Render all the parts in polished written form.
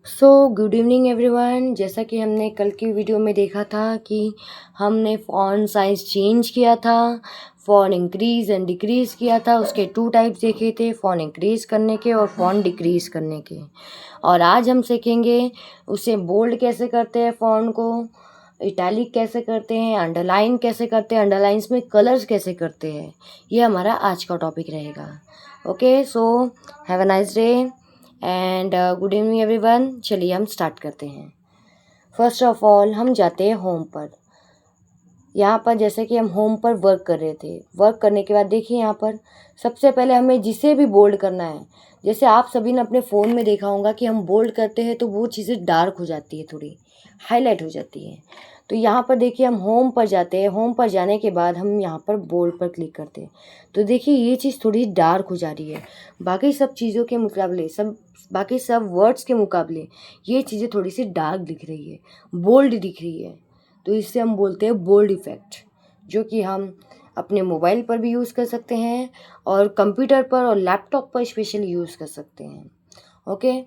So good evening everyone. जैसा कि हमने कल की वीडियो में देखा था कि हमने फ़ॉन्ट साइज़ चेंज किया था, फ़ॉन्ट इंक्रीज़ एंड डिक्रीज़ किया था। उसके 2 टाइप्स देखे थे, फ़ॉन्ट इंक्रीज़ करने के और फ़ॉन्ट डिक्रीज़ करने के। और आज हम सीखेंगे उसे बोल्ड कैसे करते हैं, फ़ॉन्ट को इटैलिक कैसे करते हैं, अंडरलाइन कैसे करते हैं, अंडरलाइंस में कलर्स कैसे करते हैं। ये हमारा आज का टॉपिक रहेगा। Okay, so have a nice day and good evening everyone. चलिए हम स्टार्ट करते हैं। फर्स्ट ऑफ ऑल हम जाते हैं होम पर। यहाँ पर जैसे कि हम होम पर वर्क कर रहे थे, वर्क करने के बाद देखिए यहाँ पर सबसे पहले हमें जिसे भी बोल्ड करना है, जैसे आप सभी ने अपने फ़ोन में देखा होगा कि हम बोल्ड करते हैं तो वो चीज़ें डार्क हो जाती है, थोड़ी हाईलाइट हो जाती है। तो यहाँ पर देखिए हम होम पर जाते हैं, होम पर जाने के बाद हम यहाँ पर बोल्ड पर क्लिक करते हैं तो देखिए ये चीज़ थोड़ी डार्क हो जा रही है। बाकी सब चीज़ों के मुकाबले बाकी सब वर्ड्स के मुकाबले ये चीज़ें थोड़ी सी डार्क दिख रही है, बोल्ड दिख रही है। तो इससे हम बोलते हैं बोल्ड इफ़ेक्ट, जो कि हम अपने मोबाइल पर भी यूज़ कर सकते हैं और कंप्यूटर पर और लैपटॉप पर स्पेशली यूज़ कर सकते हैं। ओके,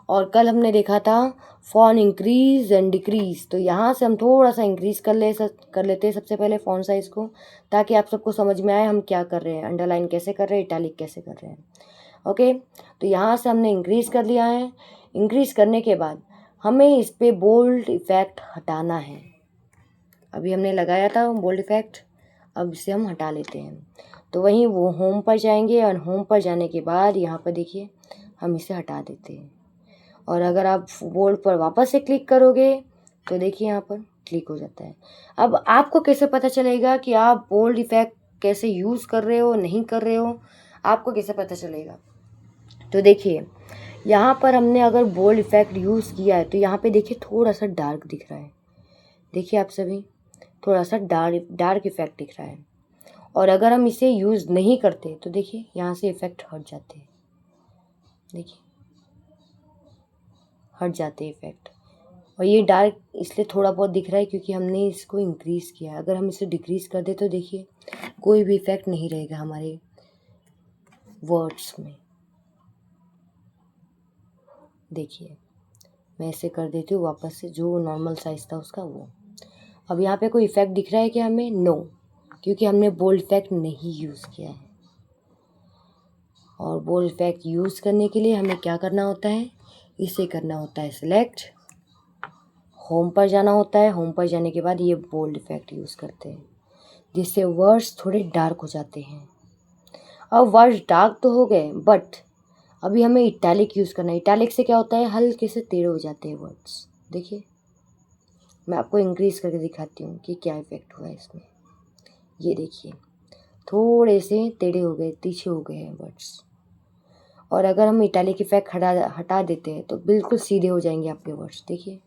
और कल हमने देखा था फ़ॉन्ट इंक्रीज़ एंड डिक्रीज़। तो यहाँ से हम थोड़ा सा इंक्रीज़ कर लेते हैं सबसे पहले फ़ॉन्ट साइज़ को, ताकि आप सबको समझ में आए हम क्या कर रहे हैं, अंडरलाइन कैसे कर रहे हैं, इटैलिक कैसे कर रहे हैं। ओके, तो यहाँ से हमने इंक्रीज़ कर लिया है। इंक्रीज़ करने के बाद हमें इस पर बोल्ड इफ़ेक्ट हटाना है। अभी हमने लगाया था बोल्ड इफ़ेक्ट, अब इसे हम हटा लेते हैं। तो वहीं वो होम पर जाएंगे और होम पर जाने के बाद यहाँ पर देखिए हम इसे हटा देते हैं। और अगर आप बोल्ड पर वापस से क्लिक करोगे तो देखिए यहाँ पर क्लिक हो जाता है। अब आपको कैसे पता चलेगा कि आप बोल्ड इफ़ेक्ट कैसे यूज़ कर रहे हो, नहीं कर रहे हो, आपको कैसे पता चलेगा? तो देखिए यहाँ पर हमने अगर बोल्ड इफ़ेक्ट यूज़ किया है तो यहाँ पे देखिए थोड़ा सा डार्क दिख रहा है। देखिए आप सभी, थोड़ा सा डार्क इफ़ेक्ट दिख रहा है। और अगर हम इसे यूज़ नहीं करते तो देखिए यहाँ से इफ़ेक्ट हट जाते हैं। देखिए हट जाते हैं इफ़ेक्ट। और ये डार्क इसलिए थोड़ा बहुत दिख रहा है क्योंकि हमने इसको इंक्रीज़ किया है। अगर हम इसे डिक्रीज़ कर दे तो देखिए कोई भी इफ़ेक्ट नहीं रहेगा हमारे वर्ड्स में। देखिए मैं इसे कर देती हूँ वापस से, जो नॉर्मल साइज़ था उसका वो। अब यहाँ पे कोई इफ़ेक्ट दिख रहा है क्या हमें? नो, क्योंकि हमने बोल्ड इफ़ेक्ट नहीं यूज़ किया है। और बोल्ड इफ़ेक्ट यूज़ करने के लिए हमें क्या करना होता है? इसे करना होता है सिलेक्ट, होम पर जाना होता है। होम पर जाने के बाद ये बोल्ड इफ़ेक्ट यूज़ करते हैं, जिससे वर्ड्स थोड़े डार्क हो जाते हैं। अब वर्ड्स डार्क तो हो गए, बट अभी हमें इटैलिक यूज़ करना है। इटैलिक से क्या होता है? हल्के से टेढ़े हो जाते हैं वर्ड्स। देखिए मैं आपको इंक्रीज़ करके दिखाती हूँ कि क्या इफ़ेक्ट हुआ है इसमें। ये देखिए थोड़े से टेढ़े हो गए, तिरछे हो गए हैं वर्ड्स। और अगर हम इटैलिक इफ़ेक्ट हटा देते हैं तो बिल्कुल सीधे हो जाएंगे आपके वर्ड्स। देखिए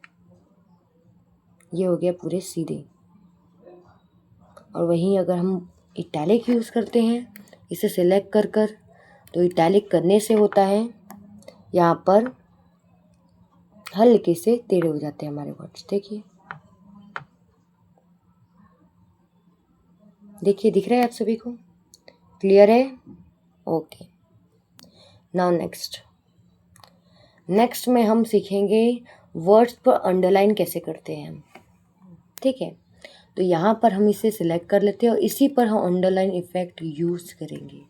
ये हो गया पूरे सीधे। और वहीं अगर हम इटैलिक यूज़ करते हैं, इसे सिलेक्ट कर कर, तो इटैलिक करने से होता है यहाँ पर हल्के से टेढ़े हो जाते हैं हमारे वर्ड्स। देखिए देखिए दिख रहा है आप सभी को? क्लियर है? ओके, नाउ नेक्स्ट में हम सीखेंगे वर्ड्स पर अंडरलाइन कैसे करते हैं हम। ठीक है, तो यहाँ पर हम इसे सिलेक्ट कर लेते हैं और इसी पर हम अंडरलाइन इफ़ेक्ट यूज़ करेंगे।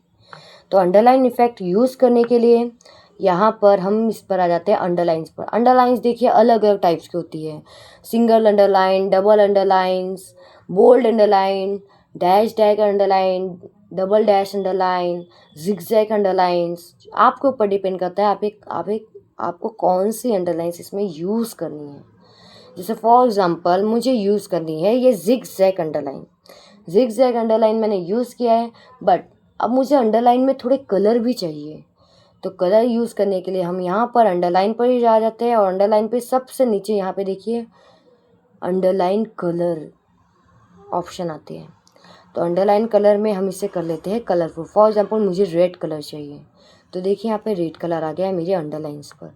तो अंडरलाइन इफ़ेक्ट यूज़ करने के लिए यहाँ पर हम इस पर आ जाते हैं अंडरलाइंस पर। अंडरलाइंस देखिए अलग अलग टाइप्स की होती है, single underline, double underlines, bold underline, dash dot underline, double dash underline, zigzag underlines. आपके ऊपर डिपेंड करता है आपको कौन सी अंडरलाइंस इसमें यूज़ करनी है। जैसे फॉर एग्जांपल मुझे यूज़ करनी है ये जिगजैग अंडरलाइन। जिगजैग अंडरलाइन मैंने यूज़ किया है, बट अब मुझे अंडरलाइन में थोड़े कलर भी चाहिए। तो कलर यूज़ करने के लिए हम यहाँ पर अंडरलाइन पर ही जा जाते हैं और अंडरलाइन पे सबसे नीचे यहाँ पे देखिए अंडरलाइन कलर ऑप्शन आते हैं। तो अंडरलाइन कलर में हम इसे कर लेते हैं कलरफुल। फॉर एग्जांपल मुझे रेड कलर चाहिए, तो देखिए यहाँ पे रेड कलर आ गया है मेरे अंडरलाइंस पर।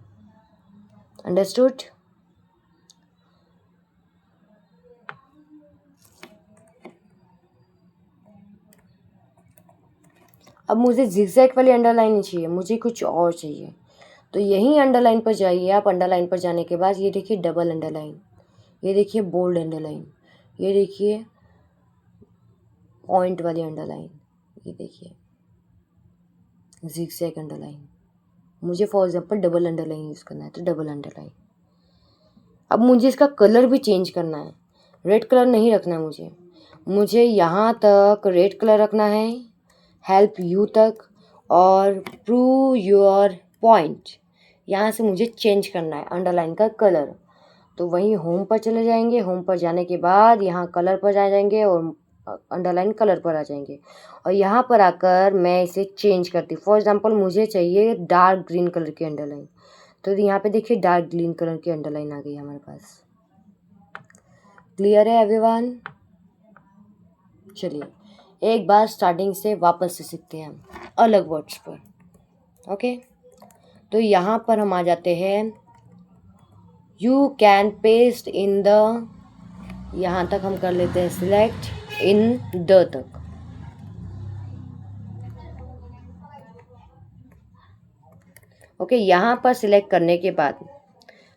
अंडरस्टूड? अब मुझे जिगजैग वाली अंडरलाइन नहीं चाहिए, मुझे कुछ और चाहिए। तो यहीं अंडरलाइन पर जाइए आप। अंडरलाइन पर जाने के बाद ये देखिए डबल अंडरलाइन, ये देखिए बोल्ड अंडरलाइन, ये देखिए पॉइंट वाली अंडरलाइन, ये देखिए ज़िगज़ैग अंडरलाइन। मुझे for example double underline use करना है तो डबल अंडरलाइन। अब मुझे इसका कलर भी चेंज करना है, रेड कलर नहीं रखना है मुझे यहाँ तक रेड कलर रखना है, हेल्प यू तक, और प्रूव योर पॉइंट यहाँ से मुझे चेंज करना है अंडरलाइन का कलर। तो वहीं होम पर चले जाएंगे, होम पर जाने के बाद यहाँ कलर पर आ जाएंगे और अंडरलाइन कलर पर आ जाएंगे, और यहाँ पर आकर मैं इसे चेंज करती हूँ। फॉर एग्जांपल मुझे चाहिए डार्क ग्रीन कलर की अंडरलाइन, तो यहाँ पे देखिए डार्क ग्रीन कलर की अंडरलाइन आ गई हमारे पास। क्लियर है एवरीवन? चलिए एक बार स्टार्टिंग से वापस से सीखते हैं हम अलग वर्ड्स पर। ओके, तो यहाँ पर हम आ जाते हैं you can paste in the, यहाँ तक हम कर लेते हैं सिलेक्ट इन द तक। ओके, यहाँ पर सिलेक्ट करने के बाद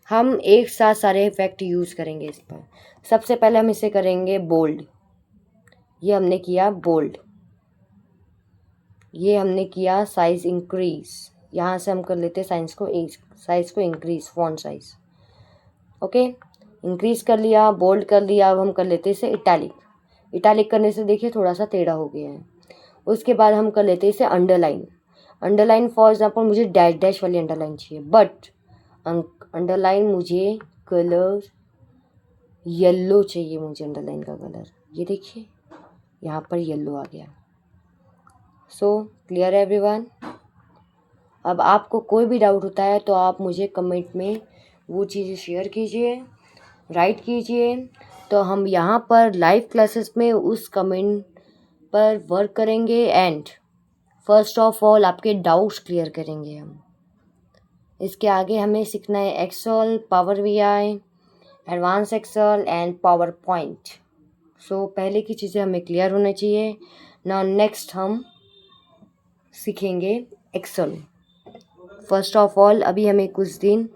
हम एक साथ सारे इफेक्ट यूज़ करेंगे इस पर। सबसे पहले हम इसे करेंगे बोल्ड, ये हमने किया बोल्ड। ये हमने किया साइज इंक्रीज, यहाँ से हम कर लेते हैं साइज को increase, font size. Okay, increase कर लिया, बोल्ड कर लिया। अब हम कर लेते हैं इसे इटैलिक। इटैलिक करने से देखिए थोड़ा सा टेढ़ा हो गया है। उसके बाद हम कर लेते हैं इसे अंडरलाइन। अंडरलाइन फॉर एग्जांपल मुझे डैश डैश वाली अंडरलाइन चाहिए, बट अंडरलाइन मुझे कलर येलो चाहिए, मुझे अंडरलाइन का कलर, ये देखिए यहाँ पर येलो आ गया। सो क्लियर है एवरीवन? अब आपको कोई भी डाउट होता है तो आप मुझे कमेंट में वो चीज़ें शेयर कीजिए, राइट कीजिए। तो हम यहाँ पर लाइव क्लासेस में उस कमेंट पर वर्क करेंगे एंड फर्स्ट ऑफ ऑल आपके डाउट्स क्लियर करेंगे हम। इसके आगे हमें सीखना है Excel, Power BI, advance Excel and PowerPoint. So पहले की चीज़ें हमें क्लियर होना चाहिए। नाउ नेक्स्ट हम सीखेंगे एक्सेल। फर्स्ट ऑफ ऑल अभी हमें कुछ दिन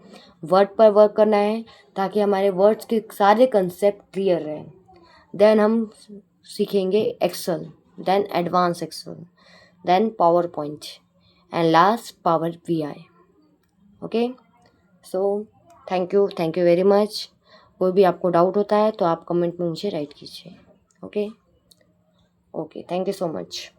वर्ड पर वर्क करना है ताकि हमारे वर्ड्स के सारे कंसेप्ट क्लियर रहें। देन हम सीखेंगे Excel, then advance Excel, then PowerPoint and last power BI. Okay, so thank you very much. कोई भी आपको डाउट होता है तो आप कमेंट में मुझे राइट कीजिए। Okay, thank you so much.